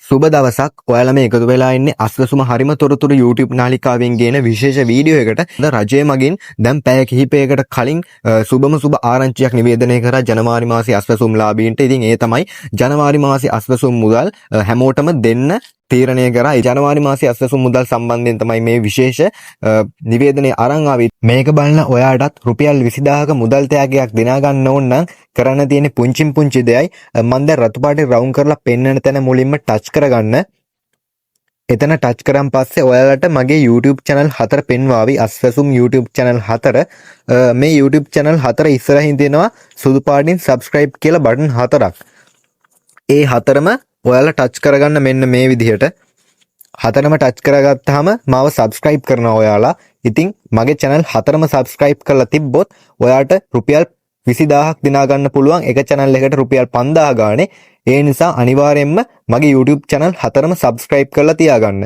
සුබ දවසක්. ඔයාලා මේ එකතු වෙලා ඉන්නේ අස්වැසුම හරිම තොරතුරු YouTube නාලිකාවෙන් ගේන විශේෂ වීඩියෝ එකට. රජය මගින් දැන් පැය කිහිපයකට කලින් සුබම සුබ ආරංචියක් නිවේදනය කරා ජනවාරි මාසයේ අස්වැසුම් ලාභීන්ට. ඉතින් ඒ තමයි ජනවාරි මාසයේ අස්වැසුම් මුදල් හැමෝටම දෙන්න තීරණය කරා. ජනවාරි මාසයේ අස්වැසුම් මුදල් සම්බන්ධයෙන් තමයි මේ විශේෂ නිවේදනය අරන් ආවේ. මේක බලන ඔයාටත් රුපියල් 20000ක මුදල් තෑගයක් දිනා ගන්න ඕන නම් කරන්න තියෙන පුංචි දෙයයි මම දැන් රතු පාටේ රවුන්ඩ් කරලා පෙන්වන තැන මුලින්ම ටච් කරගන්න. එතන ටච් කරන් පස්සේ ඔයාලට මගේ YouTube channel 4 පෙන්වාවි. අස්වැසුම් YouTube channel 4. මේ YouTube channel 4 ඉස්සරහින් දෙනවා සුදු පාටින් subscribe කියලා බටන් 4ක්. ඒ 4ම ඔයාලා ටච් කරගන්න මෙන්න මේ විදිහට. 4ම ටච් කරගත්තාම මාව subscribe කරනවා ඔයාලා. ඉතින් මගේ channel 4ම subscribe කරලා තිබ්බොත් ඔයාට රුපියල් 20000ක් දිනා ගන්න පුළුවන් එක channel එකකට රුපියල් 5000 ගානේ. ඒ නිසා අනිවාර්යයෙන්ම මගේ YouTube channel 4ම subscribe කරලා තියාගන්න.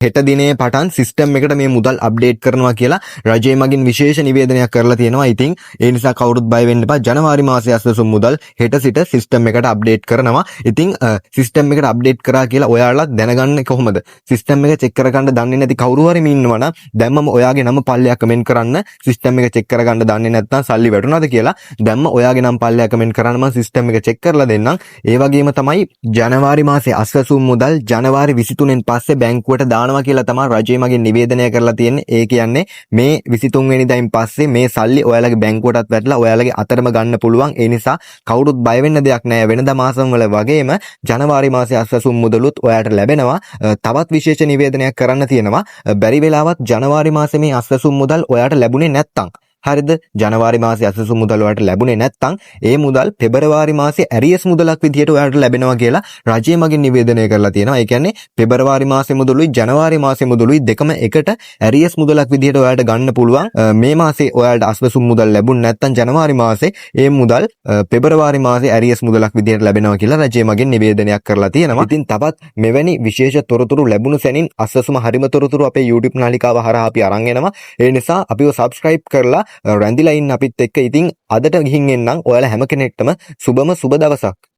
හෙට දිනේ පටන් සිස්ටම් එකට මේ මුදල් අප්ඩේට් කරනවා කියලා රජය මගින් විශේෂ නිවේදනයක් කරලා තියෙනවා. ඉතින් ඒ නිසා කවුරුත් බය වෙන්න එපා. ජනවාරි මාසයේ අස්වැසුම් මුදල් හෙට සිට සිස්ටම් එකට අප්ඩේට් කරනවා. ඉතින් සිස්ටම් එකට අප්ඩේට් කරා කියලා ඔයාලා දැනගන්නේ කොහොමද? සිස්ටම් එක චෙක් කරගන්න දන්නේ නැති කවුරු හරි ඉන්නවා නම් දැම්මම ඔයාගේ නම පල්ලෙයක් කමෙන්ට් කරන්න. සිස්ටම් එක චෙක් කරගන්න දන්නේ නැත්නම් සල්ලි වැටුණාද කියලා දැම්ම ඔයාගේ නම පල්ලෙයක් කමෙන්ට් කරන්න මම සිස්ටම් එක චෙක් කරලා දෙන්නම්. ඒ වගේම තමයි ජනවාරි මාසයේ අස්වැසුම් මුදල් ජනවාරි 23 පස්සේ බැංකුවට දානවා කියලා තමයි රජය මගින් නිවේදනය කරලා තියෙන්නේ. ඒ කියන්නේ මේ 23 වෙනිදායින් පස්සේ මේ සල්ලි ඔයාලගේ බැංකුවටත් වැටලා ඔයාලගේ අතරම ගන්න පුළුවන්. ඒ නිසා කවුරුත් බය වෙන්න දෙයක් නැහැ. වෙනදා මාසම් වල වගේම ජනවාරි මාසයේ අස්වැසුම් මුදලුත් ඔයාට ලැබෙනවා. තවත් විශේෂ නිවේදනයක් කරන්න තියෙනවා. බැරි වෙලාවත් ජනවාරි මාසයේ මේ අස්වැසුම් මුදල් ඔයාට ලැබුණේ නැත්තම් හරිද? ජනවාරි මාසයේ අස්වැසුම් මුදල් ඔයාලට ලැබුණේ නැත්නම් ඒ මුදල් පෙබරවාරි මාසයේ ඇරියස් මුදලක් විදියට ඔයාලට ලැබෙනවා කියලා රජය මගින් නිවේදනය කරලා තියෙනවා. ඒ කියන්නේ පෙබරවාරි මාසයේ මුදලුයි ජනවාරි මාසයේ මුදලුයි දෙකම එකට ඇරියස් මුදලක් විදියට ඔයාලට ගන්න පුළුවන්. මේ මාසේ ඔයාලට අස්වැසුම් මුදල් ලැබුණ නැත්නම් ජනවාරි මාසේ ඒ මුදල් පෙබරවාරි මාසයේ ඇරියස් මුදලක් විදියට ලැබෙනවා කියලා රජය මගින් නිවේදනයක් කරලා තියෙනවා. ඉතින් තවත් මෙවැනි විශේෂ තොරතුරු ලැබුණු සැනින් අස්වැසුම හරිම තොරතුරු අපේ YouTube නාලිකාව හරහා අපි අරන් එනවා. ඒ නිසා අපිව subscribe කරලා රැඳිලා ඉන්න අපිත් එක්ක. ඉතින් අදට ගිහින් එන්නම්. ඔයාලා හැම කෙනෙක්ටම සුබම සුබ දවසක්.